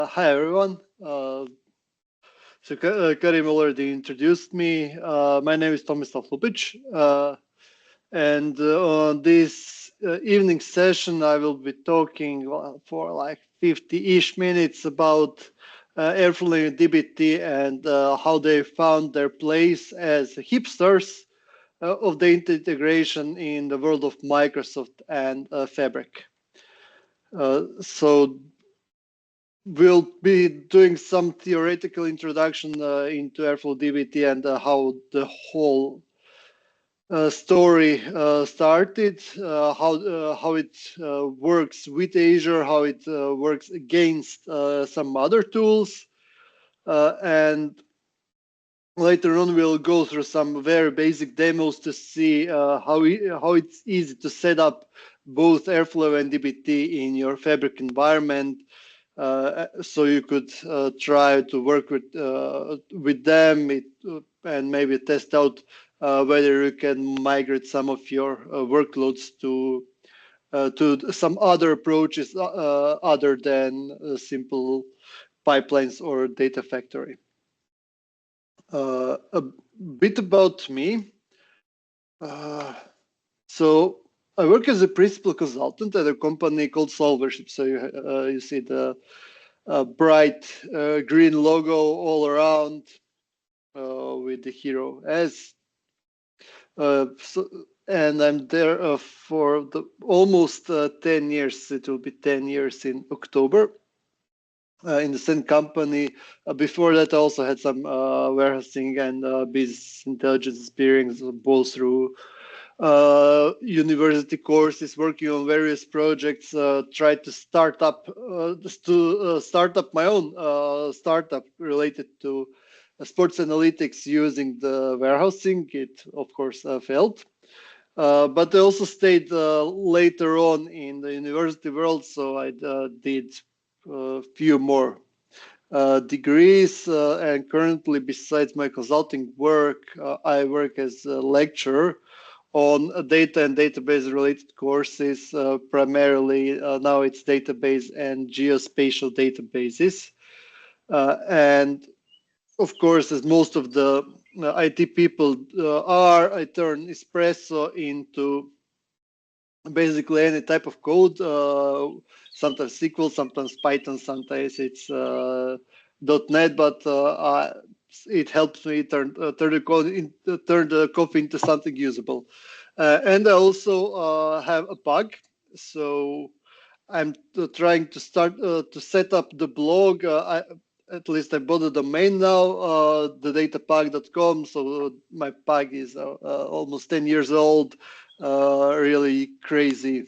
Hi everyone. Karim already introduced me. My name is Tomislav Hlupić, and on this evening session, I will be talking for like 50-ish minutes about Airflow and DBT and how they found their place as hipsters of the integration in the world of Microsoft and Fabric. So we'll be doing some theoretical introduction into Airflow DBT and how the whole story started, how it works with Azure, how it works against some other tools, and later on we'll go through some very basic demos to see how it's easy to set up both Airflow and DBT in your Fabric environment. So you could try to work with them and maybe test out whether you can migrate some of your workloads to some other approaches other than simple pipelines or data factory. A bit about me. So I work as a principal consultant at a company called Solvership. So you see the bright green logo all around with the hero S. And I'm there for almost 10 years. It will be 10 years in October. In the same company. Before that, I also had some warehousing and business intelligence experience, both through university courses, working on various projects, tried to start up my own startup related to sports analytics using the warehousing. It of course failed, but I also stayed later on in the university world, so I did a few more degrees, and currently, besides my consulting work, I work as a lecturer on data and database related courses. Primarily now it's database and geospatial databases, and of course, as most of the IT people I turn espresso into basically any type of code, sometimes SQL, sometimes Python, sometimes it's .NET, but it helps me turn the coffee into something usable. And I also have a bug, so I'm trying to start to set up the blog. At least I bought a domain now, thedatapug.com. So my pug is almost 10 years old, really crazy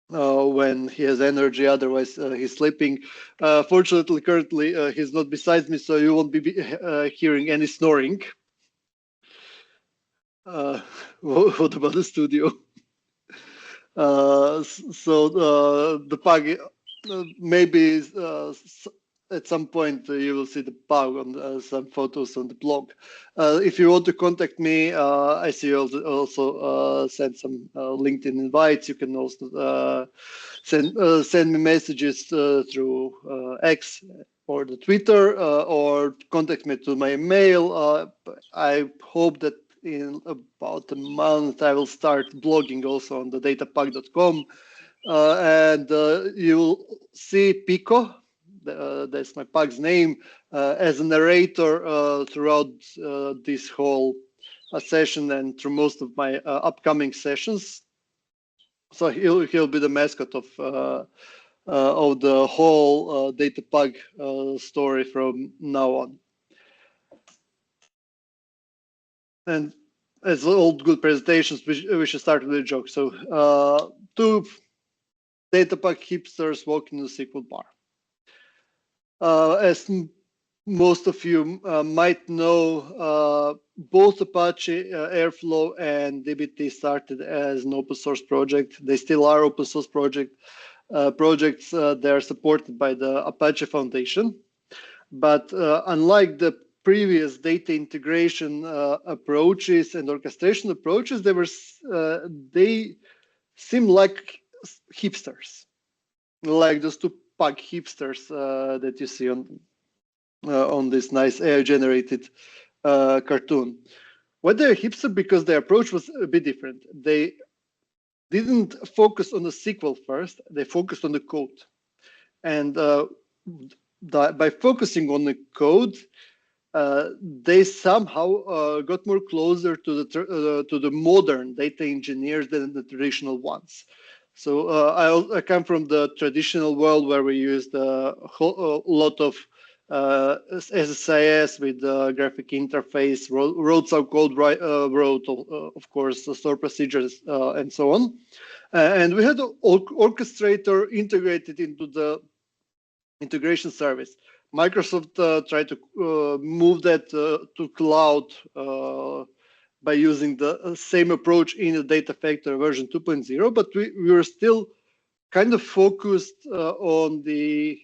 when he has energy. Otherwise, he's sleeping. Fortunately, currently, he's not beside me, so you won't be hearing any snoring. What about the studio? So the pug, maybe at some point you will see the pug on some photos on the blog. If you want to contact me, I see you also send some LinkedIn invites. You can also send me messages through X or the Twitter, or contact me to my mail. I hope that in about a month I will start blogging also on the thedatapug.com, and you'll see Pico, that's my pug's name, as a narrator throughout this whole session and through most of my upcoming sessions. So he'll be the mascot of the whole Datapug story from now on. And as old good presentations, we should start with a joke. So two Datapug hipsters walk into the SQL bar. As most of you might know, both Apache Airflow and DBT started as an open source project. They still are open source projects. They are supported by the Apache Foundation. But unlike the previous data integration approaches and orchestration approaches, they seem like hipsters. Like those two pug hipsters that you see on this nice AI-generated cartoon. Why they're hipster? Because their approach was a bit different. They didn't focus on the SQL first, they focused on the code. And by focusing on the code, they somehow got more closer to the modern data engineers than the traditional ones. So I come from the traditional world where we used a lot of SSIS with graphic interface, wrote some code, wrote of course store procedures and so on, and we had an orchestrator integrated into the integration service. Microsoft tried to move that to cloud by using the same approach in the Data Factory version 2.0, but we were still kind of focused on the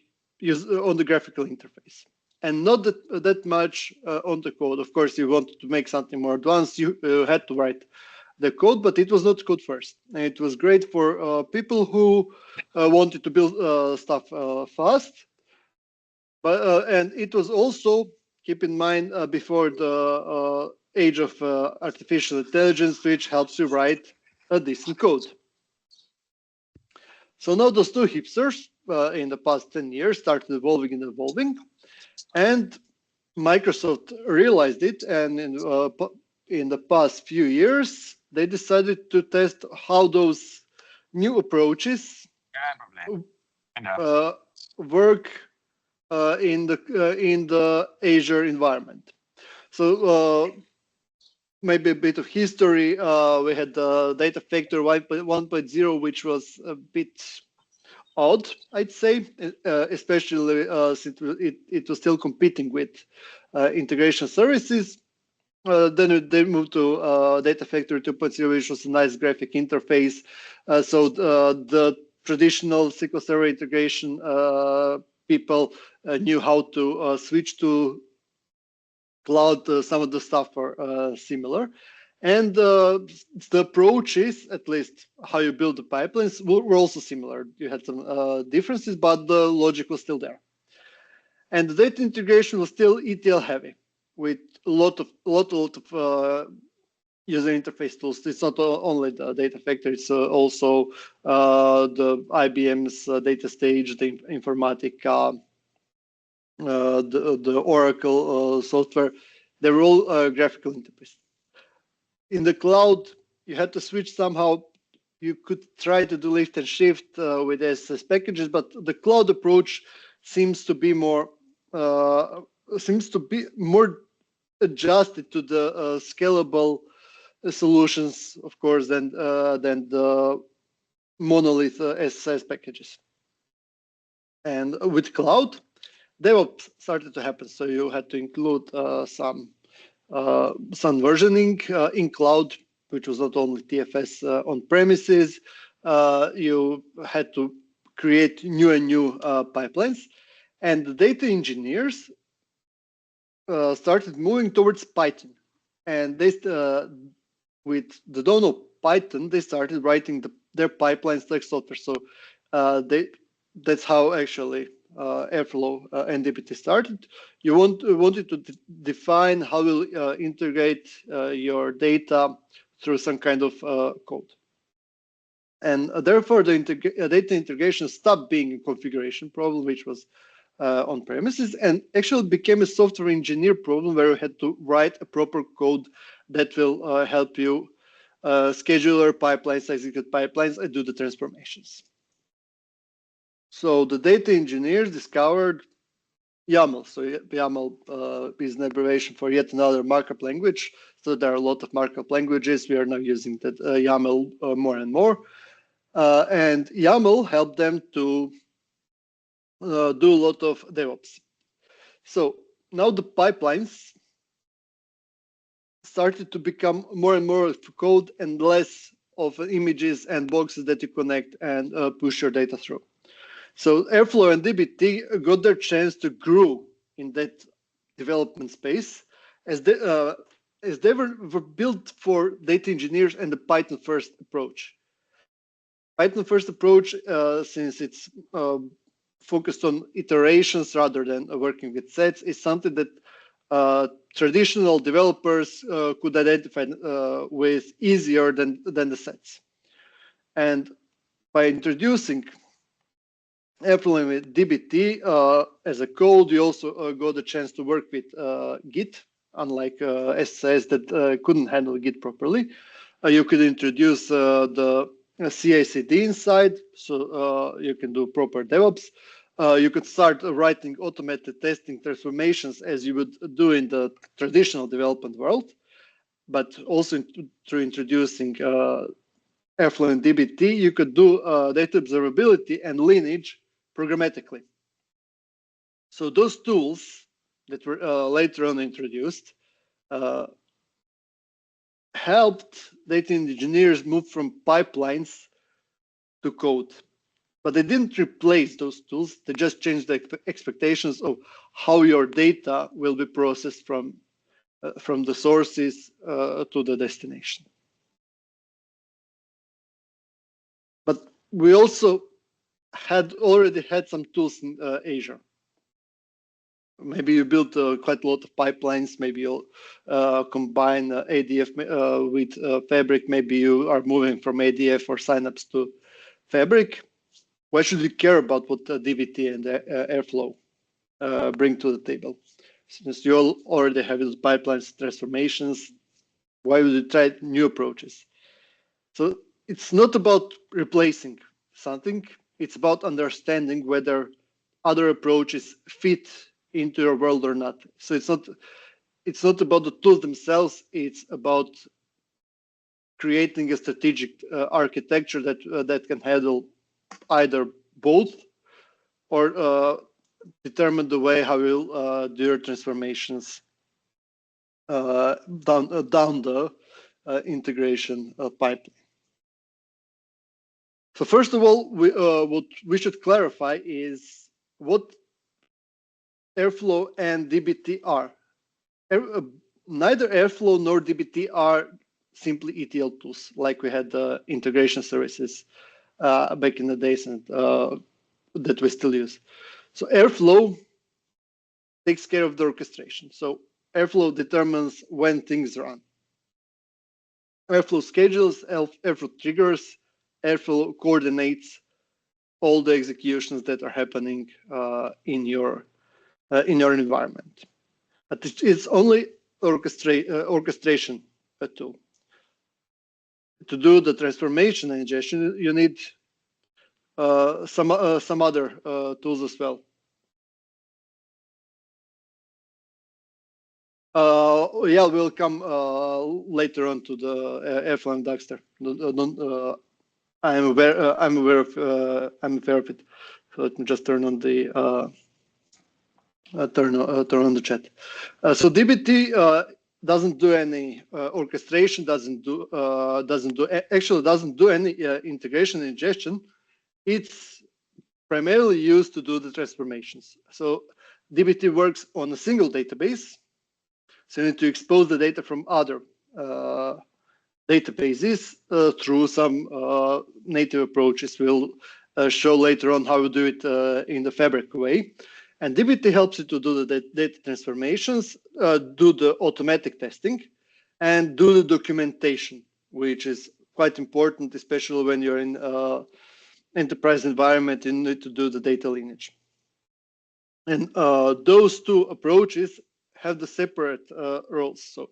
graphical interface and not that much on the code. Of course, you wanted to make something more advanced, you had to write the code, but it was not code first. And it was great for people who wanted to build stuff fast. But and it was also, keep in mind, before the age of artificial intelligence, which helps you write a decent code. So now those two hipsters in the past 10 years started evolving, and Microsoft realized it, and in the past few years, they decided to test how those new approaches work in the Azure environment. So maybe a bit of history. We had the Data Factory 1.0, which was a bit odd, I'd say, especially since it was still competing with integration services. Then they moved to Data Factory 2.0, which was a nice graphic interface. So the traditional SQL Server integration people knew how to switch to cloud. Some of the stuff are similar. And the approaches, at least how you build the pipelines, were also similar. You had some differences, but the logic was still there. And the data integration was still ETL heavy, with a lot of user interface tools. It's not only the Data Factory; it's also the IBM's Data Stage, the Informatica, the Oracle software. They were all graphical interface. In the cloud, you had to switch somehow. You could try to do lift and shift with SS packages, but the cloud approach seems to be more adjusted to the scalable solutions, of course, than the monolith SSIS packages. And with cloud, DevOps started to happen. So you had to include some versioning in cloud, which was not only TFS on premises. You had to create new pipelines, and the data engineers started moving towards Python. And they, with the dawn of Python, they started writing their pipelines like software. So that's how actually Airflow and dbt started. You wanted to define how you'll integrate your data through some kind of code. And therefore, the data integration stopped being a configuration problem, which was on premises, and actually became a software engineer problem where you had to write a proper code that will help you scheduler pipelines, execute pipelines, and do the transformations. So the data engineers discovered YAML. So YAML is an abbreviation for yet another markup language. So there are a lot of markup languages. We are now using that YAML more and more. And YAML helped them to do a lot of DevOps. So now the pipelines started to become more and more of code and less of images and boxes that you connect and push your data through. So Airflow and dbt got their chance to grow in that development space as they were built for data engineers and the Python first approach. Python first approach, since it's focused on iterations rather than working with sets is something that traditional developers could identify with easier than the sets. And by introducing Airflow with DBT as a code, you also got a chance to work with Git, unlike SSIS that couldn't handle Git properly. You could introduce the CI/CD inside, so you can do proper DevOps. You could start writing automated testing transformations as you would do in the traditional development world, but also through introducing Airflow and DBT, you could do data observability and lineage programmatically. So those tools that were later on introduced helped data engineers move from pipelines to code. But they didn't replace those tools. They just changed the expectations of how your data will be processed from the sources to the destination. But we also already had some tools in Azure. Maybe you built quite a lot of pipelines. Maybe you'll combine ADF with Fabric. Maybe you are moving from ADF or signups to Fabric. Why should we care about what DBT and Airflow bring to the table? Since you all already have these pipelines transformations, why would you try new approaches? So it's not about replacing something. It's about understanding whether other approaches fit into your world or not. So it's not about the tools themselves. It's about creating a strategic architecture that can handle either both or determine the way how you'll do your transformations down the integration pipeline. So first of all, what we should clarify is what Airflow and DBT are. Neither Airflow nor DBT are simply ETL tools, like we had the integration services back in the days and that we still use. So Airflow takes care of the orchestration. So Airflow determines when things run. Airflow schedules, Airflow triggers, Airflow coordinates all the executions that are happening in your environment. But it's only orchestration tool. To do the transformation and ingestion, you need some other tools as well. Yeah, we'll come later on to the Airflow and Dagster. I'm aware of it. So let me just turn on the turn on the chat. So DBT doesn't do any orchestration, doesn't do any integration and ingestion. It's primarily used to do the transformations. So DBT works on a single database. So you need to expose the data from other databases through some native approaches. We'll show later on how we do it in the Fabric way. And DBT helps you to do the data transformations, do the automatic testing, and do the documentation, which is quite important, especially when you're in enterprise environment, you need to do the data lineage. And those two approaches have the separate roles. So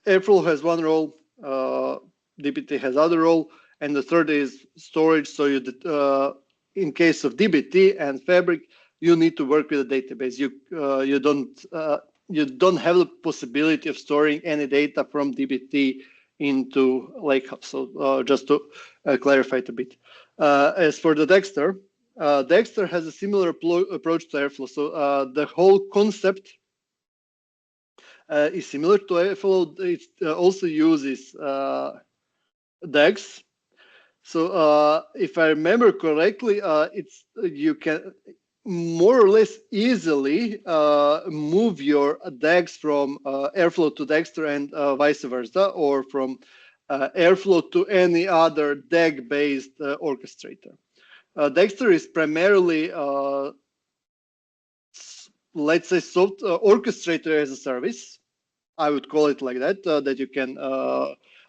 Airflow has one role, DBT has other role, and the third is storage. So you in case of DBT and Fabric, you need to work with a database. You don't have the possibility of storing any data from DBT into Lakehouse. So just to clarify it a bit. As for the Dagster, Dagster has a similar approach to Airflow. So the whole concept is similar to Airflow. It also uses DAGs. So if I remember correctly, you can more or less easily move your DAGs from Airflow to Dagster and vice versa, or from Airflow to any other DAG-based orchestrator. Dexter is primarily, let's say, orchestrator as a service. I would call it like that, that you can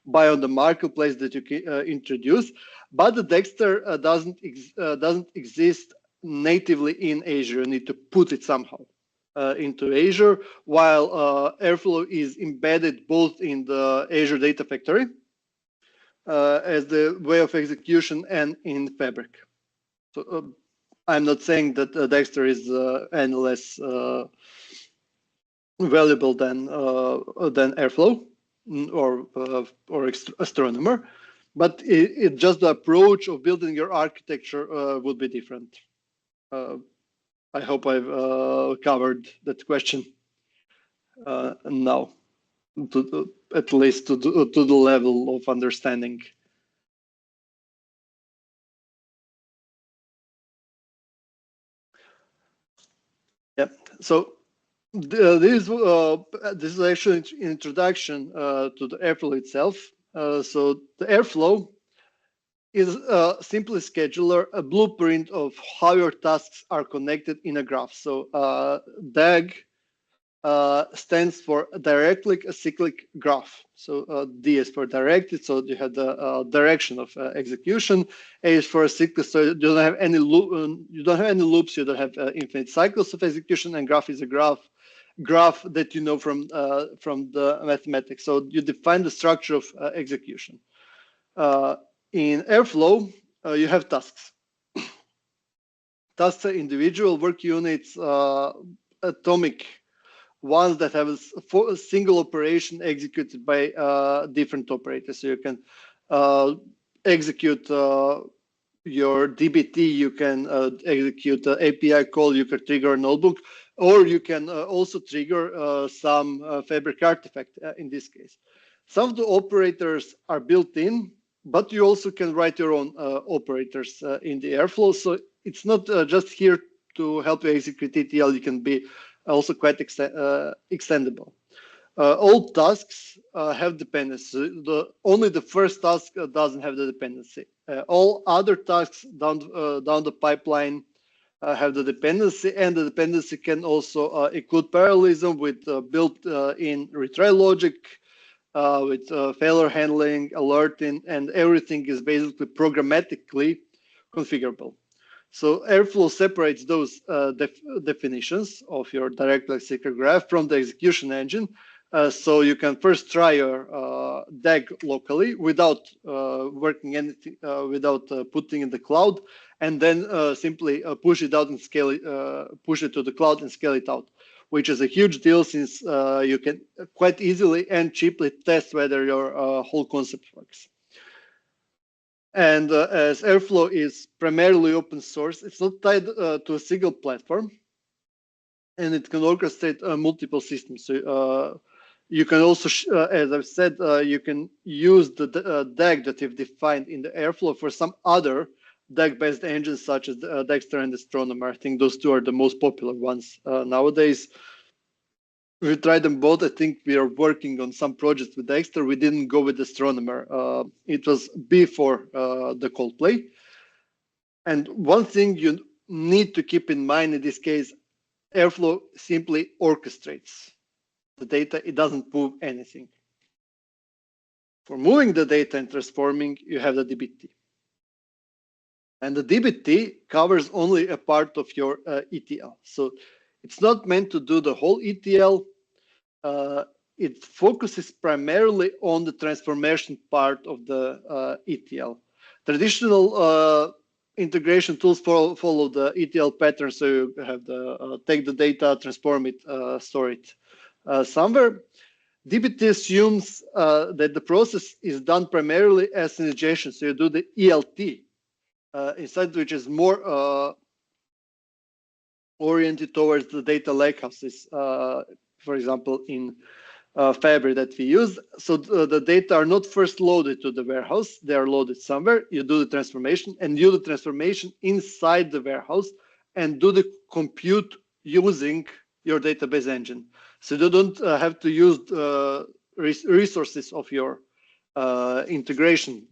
buy on the marketplace, that you can introduce. But the Dexter doesn't exist natively in Azure. You need to put it somehow into Azure, while Airflow is embedded both in the Azure Data Factory as the way of execution and in Fabric. So I'm not saying that Dexter is any less valuable than Airflow or Astronomer, but it just the approach of building your architecture would be different. I hope I've covered that question now, at least to the level of understanding. Yeah. So this is actually an introduction to the Airflow itself. So the Airflow is simply scheduler, a blueprint of how your tasks are connected in a graph. So DAG stands for directly acyclic graph. So D is for directed, so you have the direction of execution. A is for acyclic, so you don't have any loop, you don't have any loops, you don't have infinite cycles of execution, and graph is a graph that you know from the mathematics. So you define the structure of execution. In Airflow, you have tasks. Tasks are individual work units, atomic ones that have a single operation executed by different operators. So you can execute your DBT, you can execute an API call, you can trigger a notebook, or you can also trigger some Fabric artifact in this case. Some of the operators are built in, but you also can write your own operators in the Airflow. So it's not just here to help you execute ETL, you can be also quite extendable. All tasks have dependency. Only the first task doesn't have the dependency. All other tasks down the pipeline have the dependency, and the dependency can also include parallelism with built-in retry logic, with failure handling, alerting, and everything is basically programmatically configurable. So Airflow separates those definitions of your direct acyclic graph from the execution engine. So you can first try your DAG locally without working anything, without putting in the cloud, and then simply push it out and scale it, push it to the cloud and scale it out, which is a huge deal since you can quite easily and cheaply test whether your whole concept works. And as Airflow is primarily open source, it's not tied to a single platform, and it can orchestrate multiple systems. So you can also, as I've said, you can use the DAG that you've defined in the Airflow for some other DAG-based engines, such as Dexter and Astronomer. I think those two are the most popular ones nowadays. We tried them both. I think we are working on some projects with Dexter. We didn't go with Astronomer. It was before the Coldplay. And one thing you need to keep in mind in this case, Airflow simply orchestrates the data. It doesn't move anything. For moving the data and transforming, you have the DBT. And the DBT covers only a part of your ETL. So it's not meant to do the whole ETL. It focuses primarily on the transformation part of the ETL. Traditional integration tools follow the ETL pattern, so you have the take the data, transform it, store it somewhere. DBT assumes that the process is done primarily as an ingestion, so you do the ELT inside, which is more oriented towards the data lakehouses, for example, in Fabric that we use. So the data are not first loaded to the warehouse, they are loaded somewhere. You do the transformation and do the transformation inside the warehouse and do the compute using your database engine. So you don't have to use resources of your integration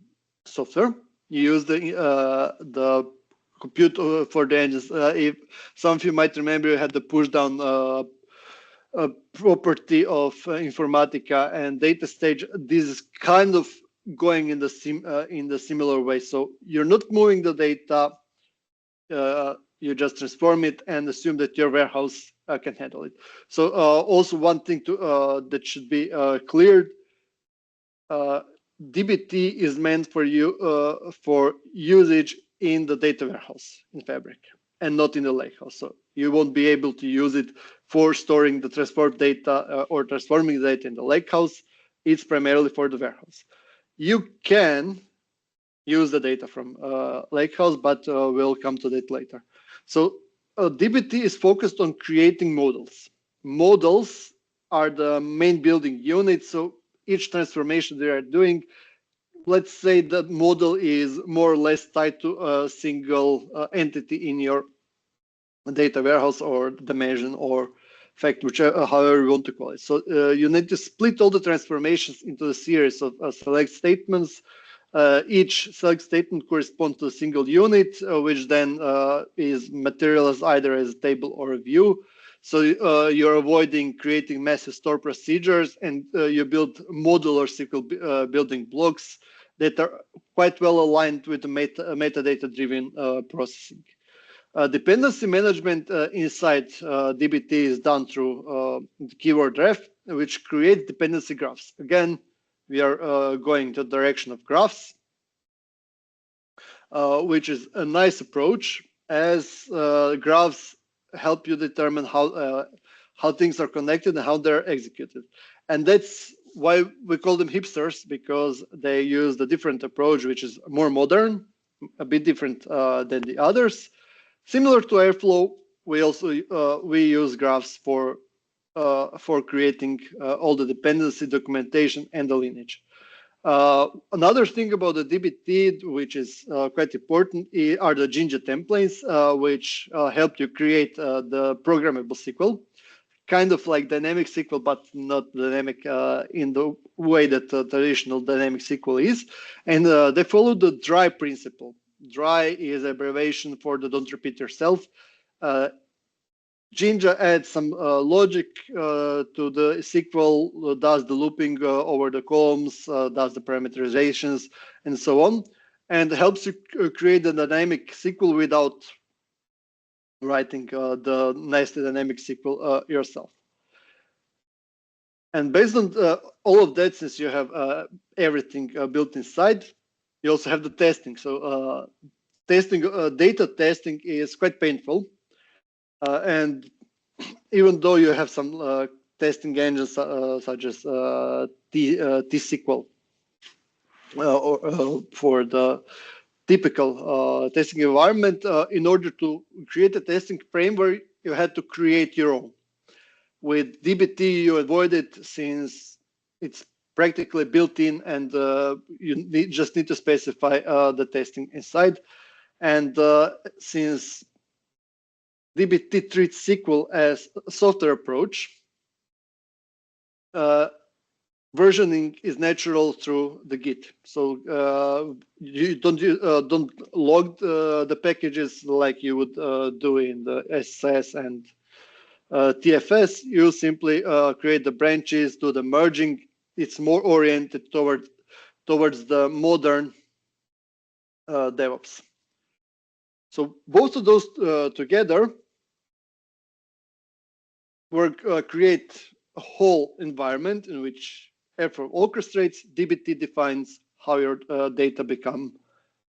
software. You use the compute for the engines. If some of you might remember, you had the push down property of Informatica and data stage. This is kind of going in the similar way. So you're not moving the data, you just transform it and assume that your warehouse can handle it. So also one thing that should be cleared, DBT is meant for for usage in the data warehouse in Fabric and not in the lakehouse. So you won't be able to use it for storing the transformed data or transforming data in the lakehouse. It's primarily for the warehouse. You can use the data from lakehouse, but we'll come to that later. So DBT is focused on creating models. Models are the main building unit. So each transformation they are doing, let's say that model is more or less tied to a single entity in your data warehouse or dimension or fact, whichever, however you want to call it. So you need to split all the transformations into a series of select statements. Each select statement corresponds to a single unit, which then is materialized either as a table or a view. So you're avoiding creating massive store procedures, and you build modular SQL building blocks that are quite well aligned with the metadata-driven processing. Dependency management inside DBT is done through the keyword ref, which creates dependency graphs. Again, we are going to the direction of graphs, which is a nice approach, as graphs help you determine how things are connected and how they're executed. And that's why we call them hipsters, because they use the different approach, which is more modern, a bit different than the others. Similar to Airflow, we also we use graphs for creating all the dependency documentation and the lineage. Another thing about the DBT, which is quite important, are the Jinja templates, which help you create the programmable SQL, kind of like dynamic SQL, but not dynamic in the way that traditional dynamic SQL is. And they follow the DRY principle. DRY is abbreviation for the don't repeat yourself. Jinja adds some logic to the SQL, does the looping over the columns, does the parameterizations, and so on, and helps you create a dynamic SQL without writing the nasty dynamic SQL yourself. And based on all of that, since you have everything built inside, you also have the testing. So data testing is quite painful. And even though you have some testing engines such as T-SQL for the typical testing environment, in order to create a testing framework, you had to create your own. With DBT, you avoid it since it's practically built in, and you just need to specify the testing inside. And since DBT treats SQL as a software approach, versioning is natural through the Git. So you don't log the packages like you would do in the SSS and TFS. You simply create the branches, do the merging. It's more oriented towards the modern DevOps. So both of those together create a whole environment in which Airflow orchestrates. DBT defines how your data become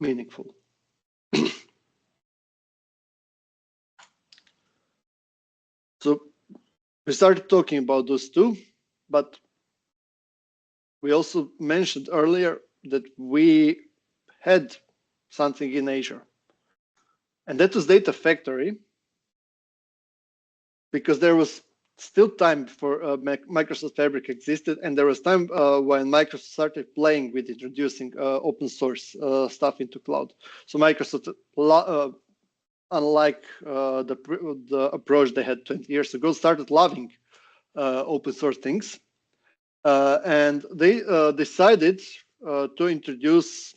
meaningful. So we started talking about those two, but we also mentioned earlier that we had something in Azure, and that was Data Factory, because there was still time before Microsoft Fabric existed, and there was time when Microsoft started playing with introducing open source stuff into cloud. So Microsoft, unlike the approach they had 20 years ago, started loving open source things, and they decided to introduce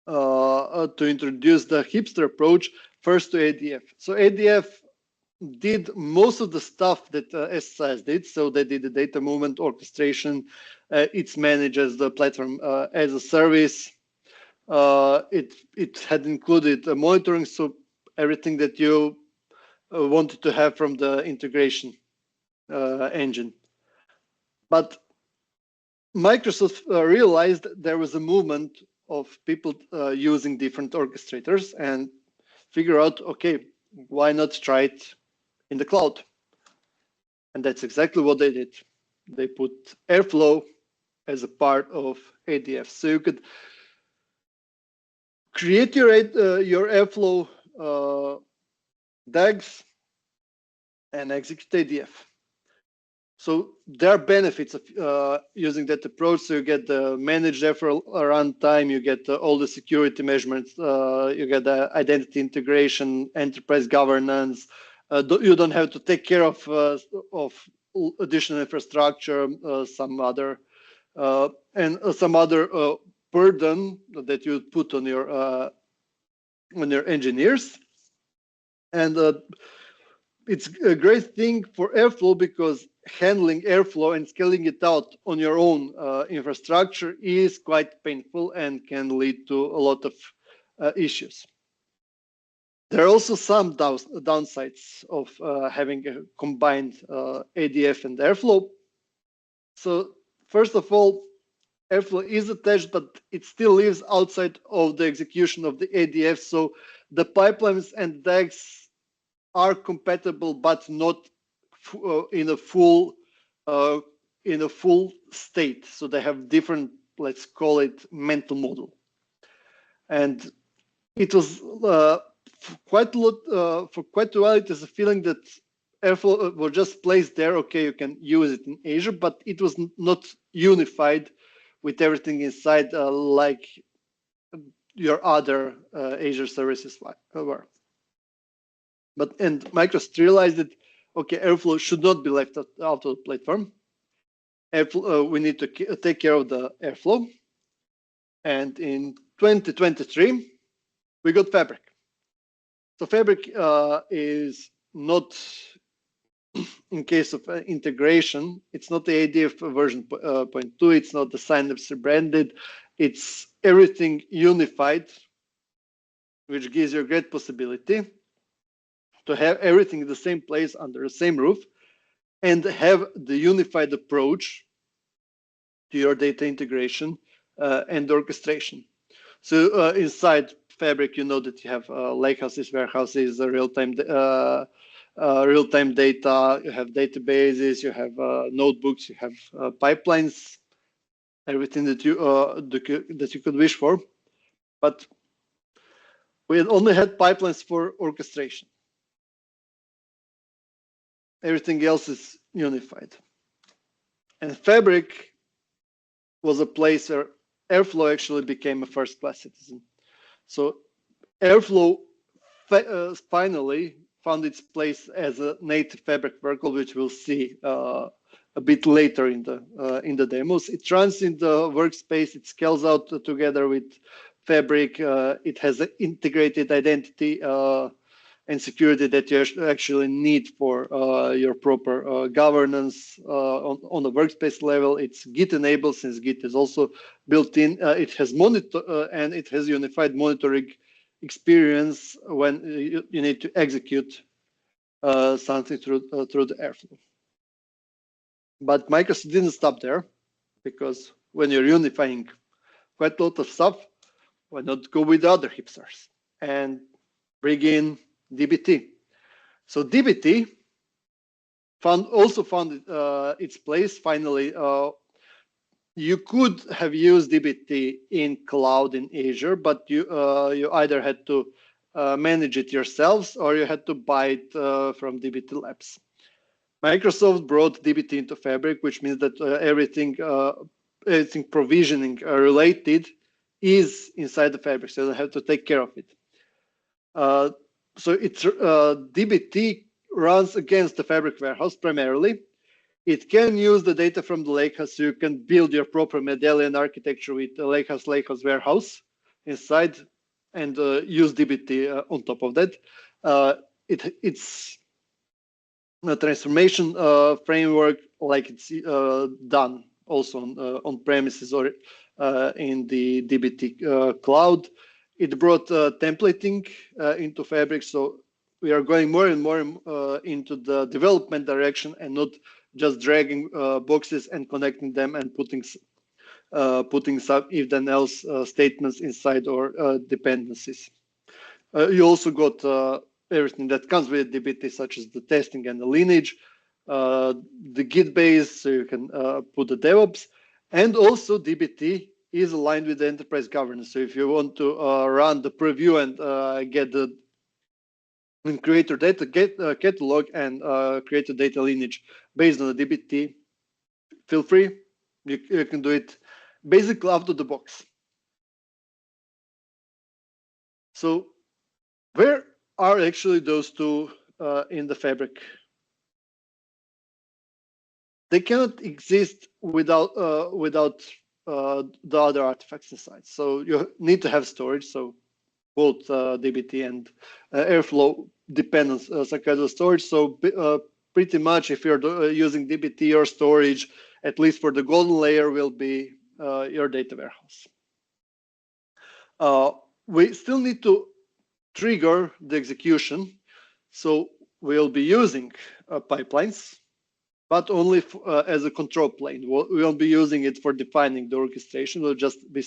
to introduce the hipster approach first to ADF. So ADF did most of the stuff that SSIS did. So they did the data movement orchestration. It's managed as the platform as a service. It had included monitoring, so everything that you wanted to have from the integration engine. But Microsoft realized there was a movement of people using different orchestrators and figure out, okay, why not try it in the cloud? And that's exactly what they did. They put Airflow as a part of ADF. So you could create your Airflow DAGs and execute ADF. So there are benefits of using that approach. So you get the managed Airflow runtime, you get all the security measurements, you get the identity integration, enterprise governance. You don't have to take care of additional infrastructure, some other burden that you put on your engineers. And it's a great thing for Airflow because handling Airflow and scaling it out on your own infrastructure is quite painful and can lead to a lot of issues. There are also some downsides of having a combined ADF and Airflow. So first of all, Airflow is attached, but it still lives outside of the execution of the ADF. So the pipelines and DAGs are compatible, but not in a full state. So they have different, let's call it, mental model. And it was for quite a while. It is a feeling that Airflow was just placed there. Okay, you can use it in Azure, but it was not unified with everything inside, like your other Azure services were. And Microsoft realized that, okay, Airflow should not be left out of the platform. We need to take care of the Airflow. And in 2023, we got Fabric. So Fabric is not, in case of integration, it's not the ADF version 0.2, it's not the Synapse rebranded, it's everything unified, which gives you a great possibility to have everything in the same place under the same roof and have the unified approach to your data integration and orchestration. So inside Fabric, you know that you have lakehouses, warehouses, real-time data, you have databases, you have notebooks, you have pipelines, everything that you could wish for. But we only had pipelines for orchestration. Everything else is unified. And Fabric was a place where Airflow actually became a first-class citizen. So Airflow finally found its place as a native Fabric workload, which we'll see a bit later in the demos. It runs in the workspace. It scales out together with Fabric. It has an integrated identity and security that you actually need for your proper governance on the workspace level. It's Git enabled, since Git is also built in. It has and it has unified monitoring experience when you need to execute something through the Airflow. But Microsoft didn't stop there, because when you're unifying quite a lot of stuff, why not go with the other hipsters and bring in DBT? So DBT also found its place finally. You could have used DBT in cloud in Azure, but you either had to manage it yourselves or you had to buy it from DBT Labs. Microsoft brought DBT into Fabric, which means that everything provisioning related is inside the Fabric, so you don't have to take care of it. So it's DBT runs against the Fabric warehouse primarily. It can use the data from the lakehouse, so you can build your proper medallion architecture with the lakehouse warehouse inside and use DBT on top of that. It's a transformation framework like it's done also on premises or in the DBT cloud. It brought templating into Fabric, so we are going more and more into the development direction and not just dragging boxes and connecting them and putting some if then else statements inside or dependencies. You also got everything that comes with DBT, such as the testing and the lineage, the Git base, so you can put the DevOps, and also DBT is aligned with the enterprise governance. So if you want to run the preview and get the create your data catalog and create a data lineage based on the DBT, feel free. You can do it basically out of the box. So where are actually those two in the Fabric? They cannot exist without the other artifacts inside. So you need to have storage. So both DBT and Airflow depend on some kind of storage. So pretty much, if you're using DBT, your storage, at least for the golden layer, will be your data warehouse. We still need to trigger the execution. So we'll be using pipelines, but only as a control plane. We won't be using it for defining the orchestration. We'll just be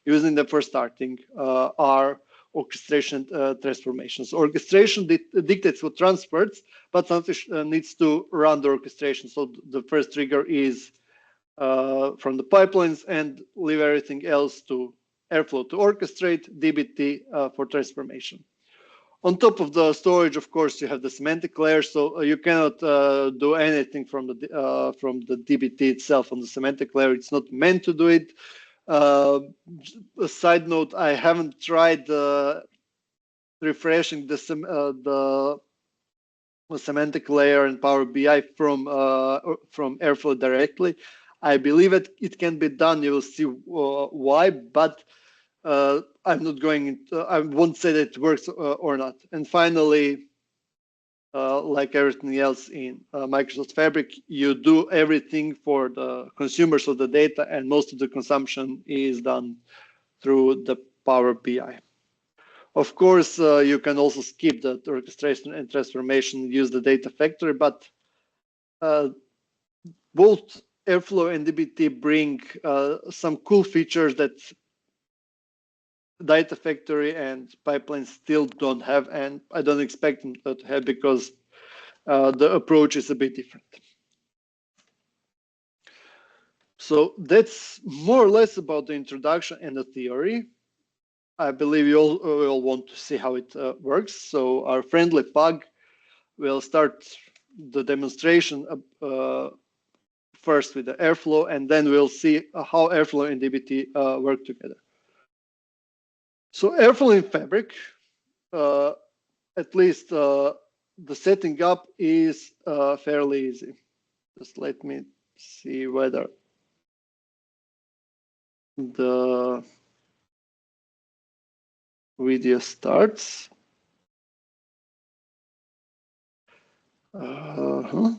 using them for starting our orchestration transformations. Orchestration dictates what transports, but something needs to run the orchestration. So the first trigger is from the pipelines and leave everything else to Airflow to orchestrate, DBT for transformation. On top of the storage, of course, you have the semantic layer, so you cannot do anything from the DBT itself on the semantic layer. It's not meant to do it. A side note: I haven't tried refreshing the semantic layer in Power BI from Airflow directly. I believe it can be done. You will see why, but I'm not going into, I won't say that it works or not. And finally, like everything else in Microsoft Fabric, you do everything for the consumers of the data, and most of the consumption is done through the Power BI. Of course, you can also skip the orchestration and transformation, use the data factory, but both Airflow and DBT bring some cool features that data factory and pipelines still don't have, and I don't expect them to have because the approach is a bit different. So that's more or less about the introduction and the theory. I believe you all want to see how it works. So our friendly pug will start the demonstration first with the Airflow, and then we'll see how Airflow and DBT work together. So Airflow in Fabric, at least the setting up is fairly easy. Just let me see whether the video starts. Okay.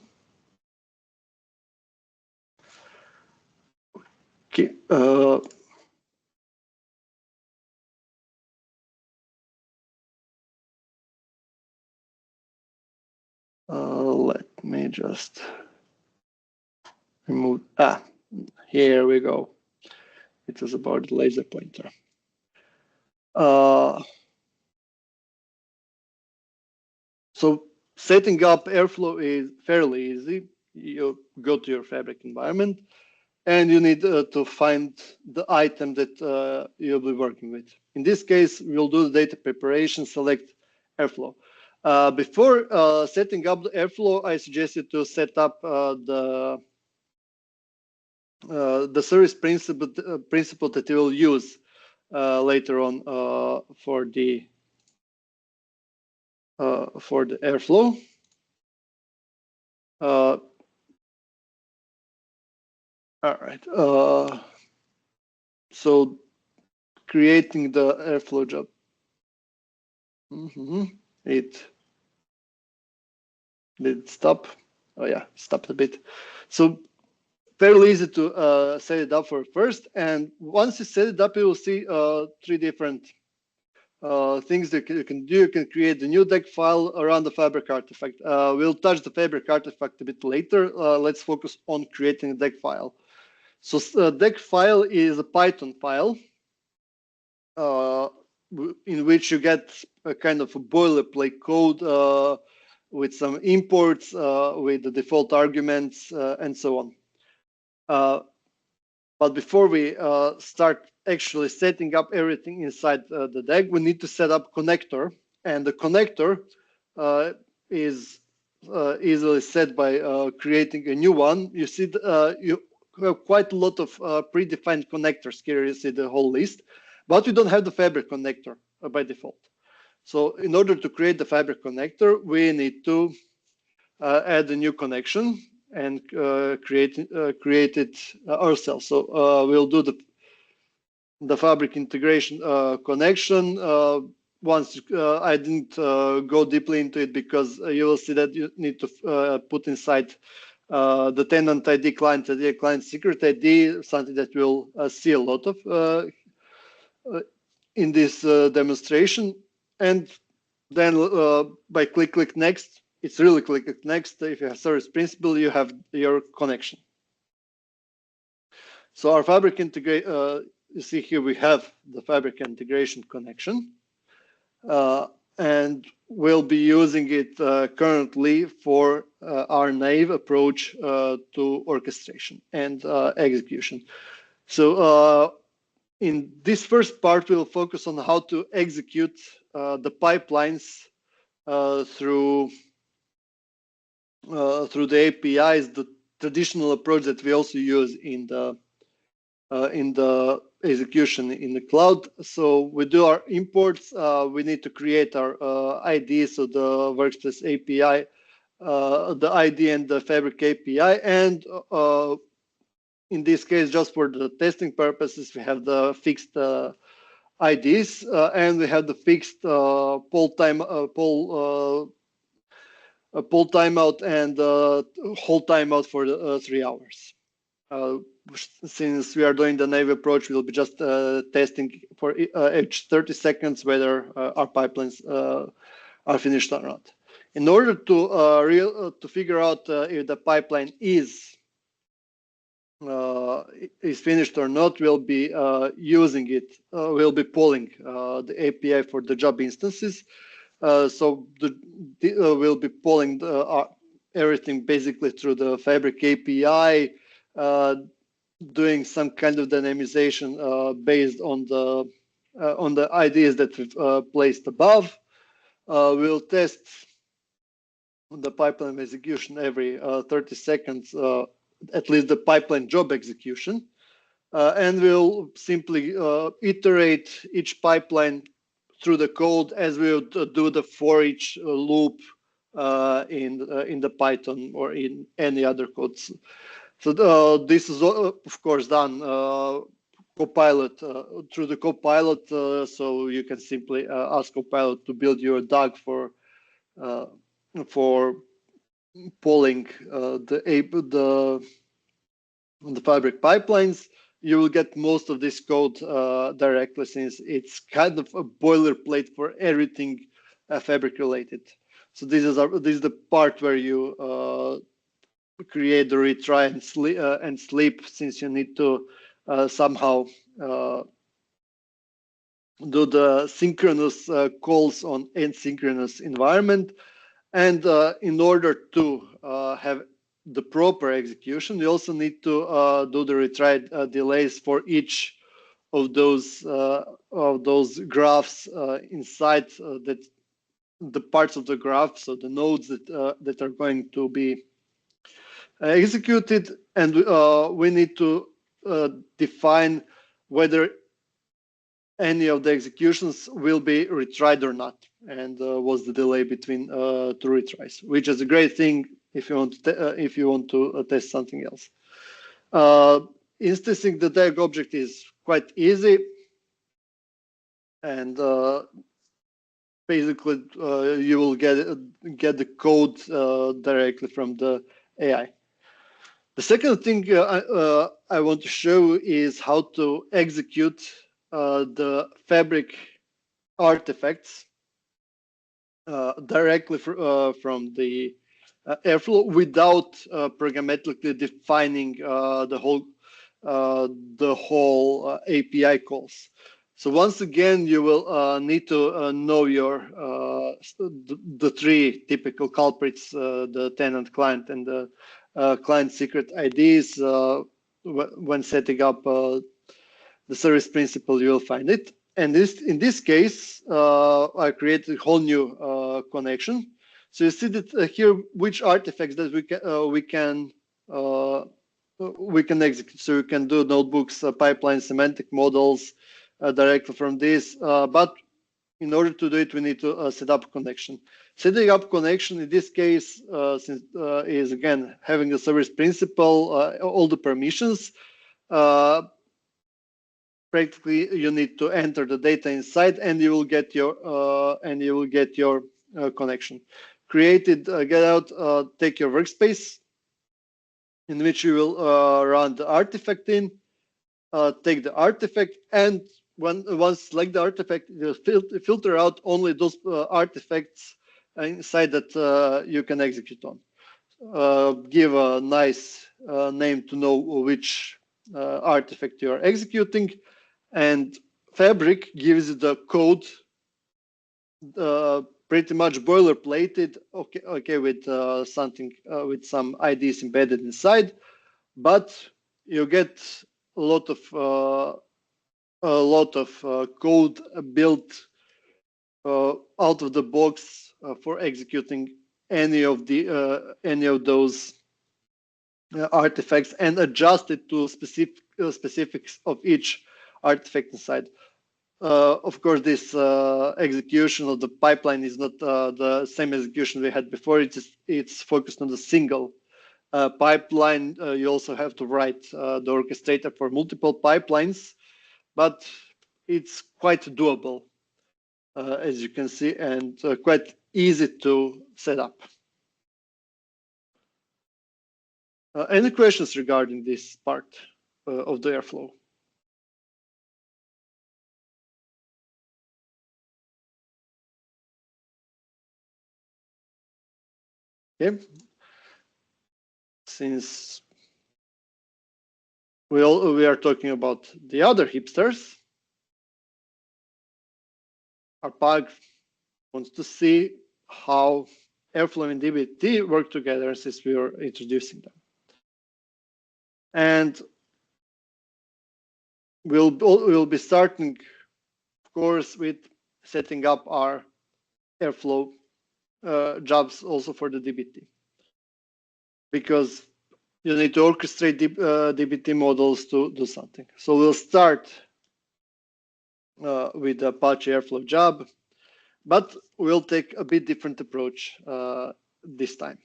Let me just remove. Here we go. It was about the laser pointer. So setting up Airflow is fairly easy. You go to your Fabric environment, and you need to find the item that you'll be working with. In this case, we'll do the data preparation, select Airflow. Before setting up the Airflow, I suggest you to set up the service principle that you will use later on for the Airflow. All right. So creating the airflow job. It did stop. Oh yeah, stopped a bit. So fairly easy to set it up for first. And once you set it up, you will see three different things that you can do. You can create a new deck file around the Fabric artifact. We'll touch the Fabric artifact a bit later. Let's focus on creating a deck file. So deck file is a Python file in which you get a kind of a boilerplate code with some imports, with the default arguments, and so on. But before we start actually setting up everything inside the deck, we need to set up connector. And the connector is easily set by creating a new one. You see, you have quite a lot of predefined connectors here. You see the whole list, but we don't have the Fabric connector by default. So in order to create the Fabric connector, we need to add a new connection and create it ourselves. So we'll do the Fabric integration connection. Once I didn't go deeply into it because you will see that you need to put inside the tenant ID, client ID, client secret ID, something that we'll see a lot of in this demonstration. And then by click next, it's really click next. If you have service principal, you have your connection. So our Fabric integration, you see here we have the Fabric integration connection, and we'll be using it currently for our naive approach to orchestration and execution. So in this first part, we'll focus on how to execute the pipelines through the APIs, the traditional approach that we also use in the execution in the cloud. So we do our imports. We need to create our ID, so the Workspace API, the ID and the Fabric API, and in this case, just for the testing purposes, we have the fixed IDs and we have the fixed poll timeout and hold timeout for the 3 hours. Since we are doing the naive approach, we'll be just testing for each 30 seconds whether our pipelines are finished or not. In order to figure out if the pipeline is finished or not, we'll be using it. We'll be polling the API for the job instances. So we'll be polling everything basically through the Fabric API, doing some kind of dynamization based on the IDs that we've placed above. We'll test the pipeline execution every 30 seconds, at least the pipeline job execution, and we'll simply iterate each pipeline through the code as we would do the for each loop in the Python or in any other codes. So this is of course done Copilot through the Copilot. So you can simply ask Copilot to build you a DAG for polling the Fabric pipelines. You will get most of this code directly, since it's kind of a boilerplate for everything Fabric related. So this is the part where you create the retry and sleep, since you need to somehow do the synchronous calls on asynchronous environment. And in order to have the proper execution, you also need to do the retry delays for each of those graphs inside that the parts of the graph, so the nodes that are going to be executed, and we need to define whether any of the executions will be retried or not, and what's the delay between two retries, which is a great thing if you want to test something else. Instancing the DAG object is quite easy. and basically you will get the code directly from the AI. The second thing I want to show is how to execute the Fabric artifacts directly from the Airflow without programmatically defining the whole API calls. So once again, you will need to know the three typical culprits: the tenant, client, and the client secret IDs. When setting up the service principal, you will find it. And in this case, I created a whole new connection. So you see that here which artifacts that we can execute. So you can do notebooks, pipelines, semantic models directly from this. But in order to do it, we need to set up a connection. Setting up connection in this case is again having a service principal, all the permissions. Practically, you need to enter the data inside, and you will get your connection. Create it, get out, take your workspace in which you will run the artifact in. Take the artifact, and once select the artifact, you filter out only those artifacts inside that you can execute on. Give a nice name to know which artifact you are executing, and Fabric gives you the code pretty much boilerplated, okay, with something with some IDs embedded inside, but you get a lot of code built out of the box for executing any of those artifacts and adjust it to specifics of each artifact inside. Of course, this execution of the pipeline is not the same execution we had before. It's focused on the single pipeline. You also have to write the orchestrator for multiple pipelines, but it's quite doable, as you can see, and quite easy to set up. Any questions regarding this part of the Airflow? Okay. Since we are talking about the other hipsters, our PAG wants to see how Airflow and dbt work together since we are introducing them. And we'll be starting, of course, with setting up our Airflow jobs also for the dbt, because you need to orchestrate dbt models to do something. So we'll start with the Apache Airflow job, but we'll take a bit different approach this time.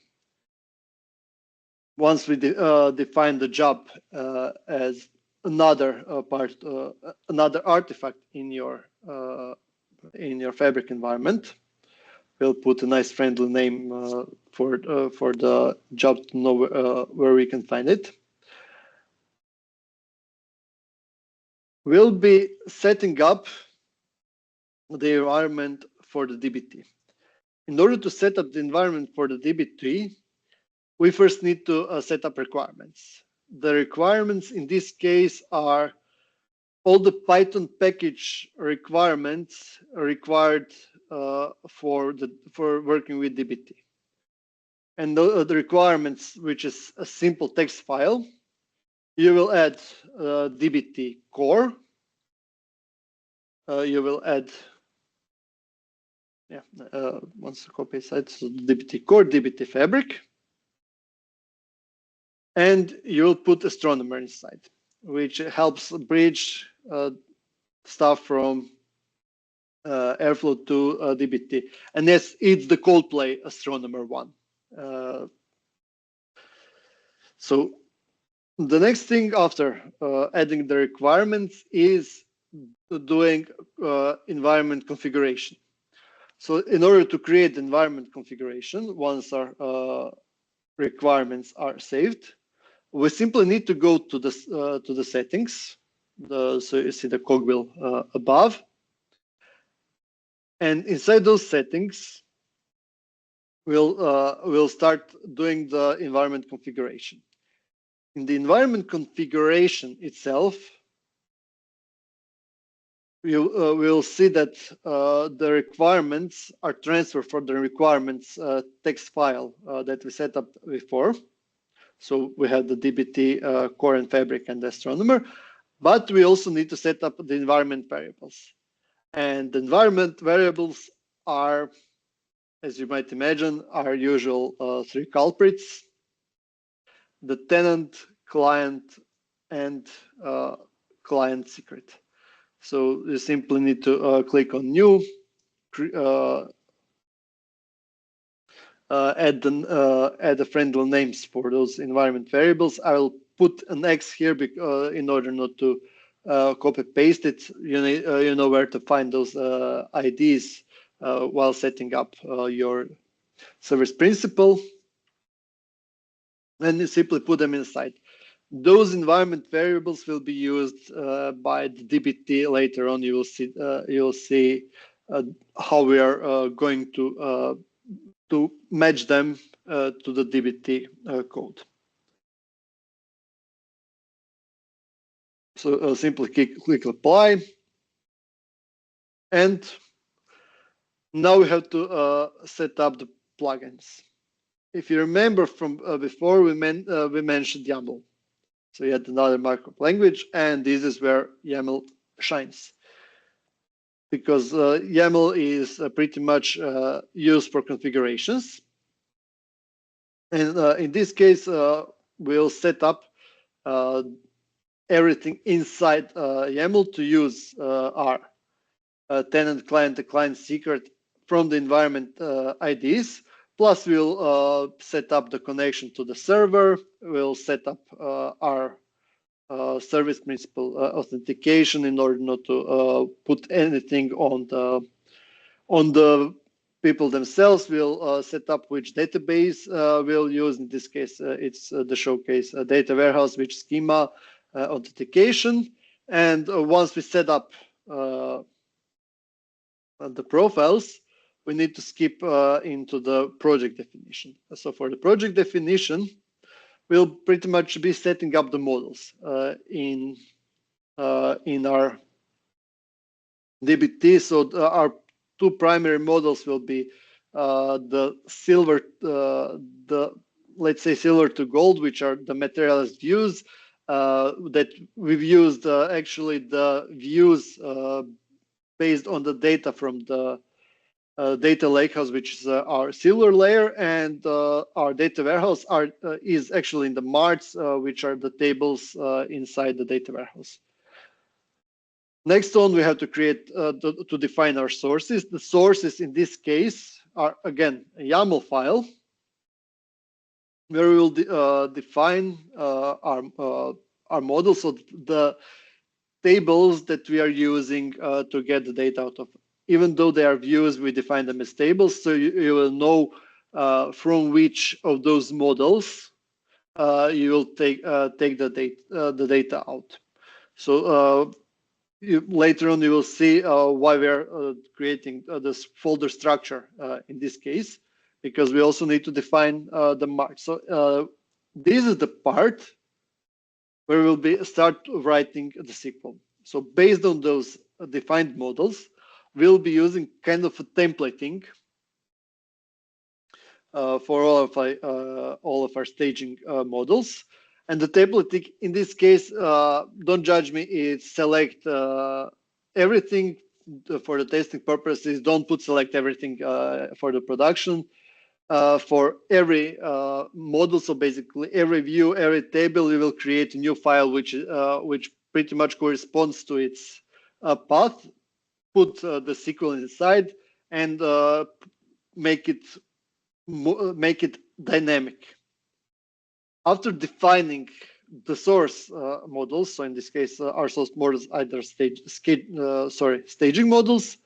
Once we define the job as another another artifact in your Fabric environment, we'll put a nice friendly name for the job to know where we can find it. We'll be setting up the environment for the dbt. In order to set up the environment for the dbt, we first need to set up requirements. The requirements in this case are all the Python package requirements required for working with dbt. And the requirements, which is a simple text file, you will add dbt core. You will add, once the copy is set, so dbt core, dbt fabric, and you will put astronomer inside, which helps bridge stuff from Airflow to dbt. And yes, it's the Coldplay astronomer one. So the next thing after adding the requirements is doing environment configuration. So in order to create environment configuration, once our requirements are saved, we simply need to go to the settings. So you see the cogwheel above, and inside those settings, we'll start doing the environment configuration. In the environment configuration itself, we'll see that the requirements are transferred for the requirements text file that we set up before. So we have the DBT, core and fabric, and the astronomer, but we also need to set up the environment variables. And the environment variables are, as you might imagine, our usual three culprits: the tenant, client, and client secret. So you simply need to click on new, add the friendly names for those environment variables. I will put an X here in order not to copy paste it. You know where to find those IDs while setting up your service principal, and you simply put them inside. Those environment variables will be used by the DBT later on. You will see how we are going to match them to the DBT code. So simply click apply, and now we have to set up the plugins. If you remember from before, we mentioned YAML. So yet another markup language, and this is where YAML shines, because YAML is pretty much used for configurations. And in this case, we'll set up everything inside YAML to use our tenant, client, and client secret from the environment IDs. Plus, we'll set up the connection to the server. We'll set up our service principal authentication in order not to put anything on the people themselves. We'll set up which database we'll use. In this case, it's the showcase data warehouse, which schema, authentication. And once we set up the profiles, we need to skip into the project definition. So for the project definition, we'll pretty much be setting up the models in our DBT. So our two primary models will be the silver, let's say silver to gold, which are the materialized views that we've used actually the views based on the data from the data lakehouse, which is our silver layer, and our data warehouse is actually in the marts, which are the tables inside the data warehouse. Next on, we have to create to define our sources. The sources in this case are again a YAML file where we will define our model. So the tables that we are using to get the data out of. Even though they are views, we define them as tables, so you will know from which of those models you will take the data out. So later on, you will see why we are creating this folder structure in this case, because we also need to define the mark. So this is the part where we'll start writing the SQL. So based on those defined models, we'll be using kind of a templating for all of our staging models. And the templating in this case, don't judge me, it's select everything for the testing purposes. Don't put select everything for the production. For every model, so basically every view, every table, we will create a new file which pretty much corresponds to its path. Put the SQL inside and make it dynamic. After defining the source models. So in this case, our source models either staging models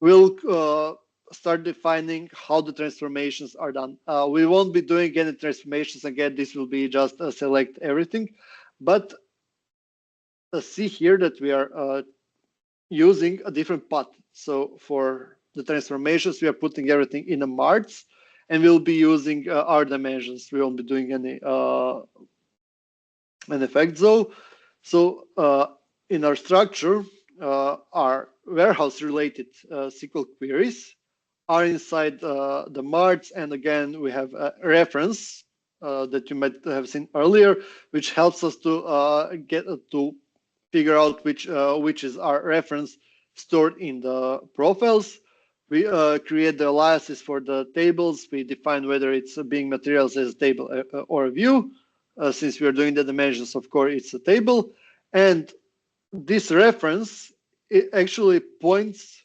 will start defining how the transformations are done. We won't be doing any transformations again. This will be just select everything, but see here that we are using a different path. So for the transformations, we are putting everything in a marts, and we'll be using our dimensions. We won't be doing any effect though. So in our structure, our warehouse-related SQL queries are inside the marts, and again we have a reference that you might have seen earlier, which helps us to get to figure out which is our reference stored in the profiles. We create the aliases for the tables. We define whether it's being materialized as a table or a view. Since we are doing the dimensions, of course, it's a table. And this reference, it actually points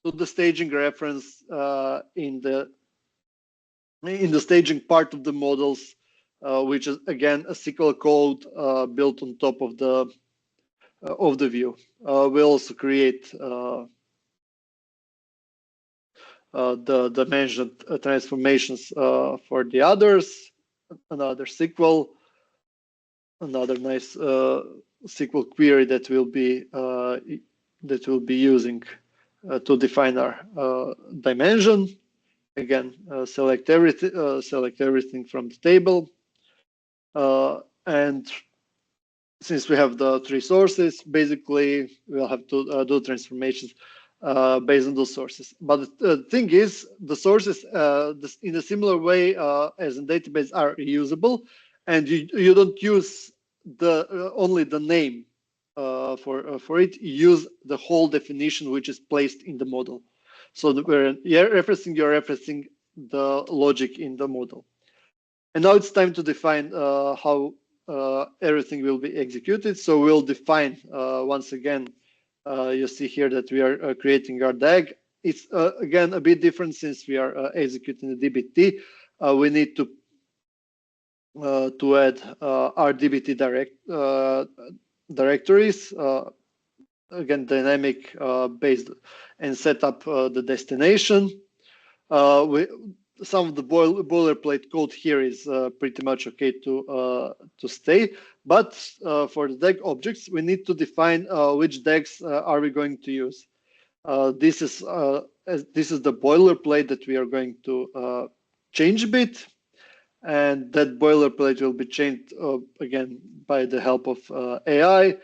to the staging reference in the staging part of the models, which is again a SQL code built on top of the view. We also create the dimension transformations for the others. Another SQL, another nice SQL query that we'll be using to define our dimension. Again, select everything from the table, and since we have the three sources, basically we'll have to do transformations based on those sources. But the thing is, the sources in a similar way as in database are reusable, and you don't use only the name for it. You use the whole definition which is placed in the model. So when you're referencing the logic in the model. And now it's time to define how everything will be executed. So we'll define once again. You see here that we are creating our DAG. It's again a bit different since we are executing the DBT. We need to add our DBT directories, again dynamic based, and set up the destination. Some of the boilerplate code here is pretty much okay to stay, but for the DAG objects, we need to define which DAGs are we going to use. This is the boilerplate that we are going to change a bit, and that boilerplate will be changed again by the help of AI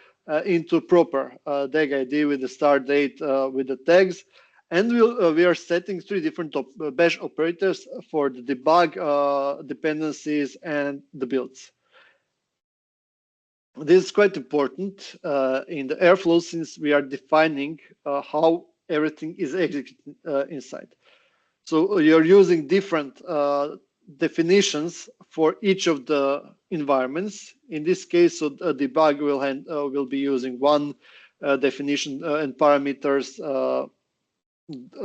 into proper DAG ID with the start date with the tags. And we are setting three different bash operators for the debug, dependencies, and the builds. This is quite important in the Airflow, since we are defining how everything is executed inside. So you're using different definitions for each of the environments. In this case, so debug will be using one definition and parameters.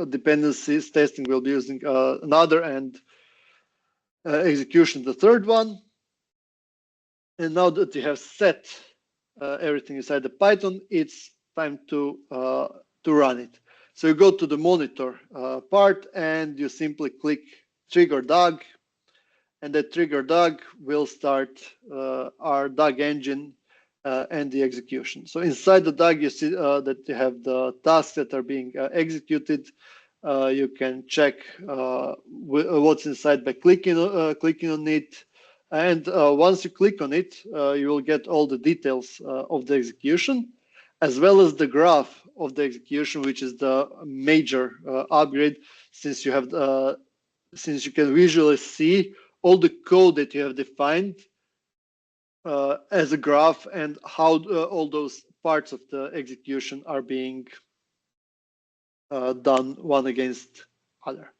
Dependencies testing will be using another, and execution the third one. And now that you have set everything inside the Python, it's time to run it. So you go to the monitor part, and you simply click trigger DAG, and that trigger DAG will start our DAG engine and the execution. So inside the DAG, you see that you have the tasks that are being executed. You can check what's inside by clicking on it. And once you click on it, you will get all the details of the execution, as well as the graph of the execution, which is the major upgrade, since you can visually see all the code that you have defined as a graph, and how all those parts of the execution are being done one against other.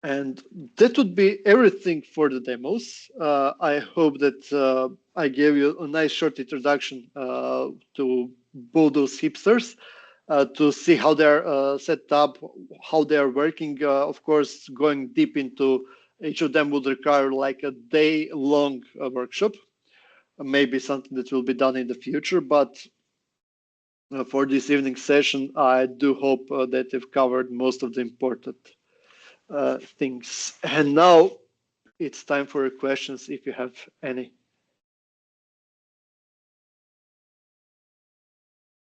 And that would be everything for the demos. I hope that I gave you a nice short introduction to both those hipsters, to see how they're set up, how they're working, of course, going deep into Each of them would require like a day-long workshop, maybe something that will be done in the future. But for this evening session, I do hope that we've covered most of the important things. And now it's time for your questions if you have any.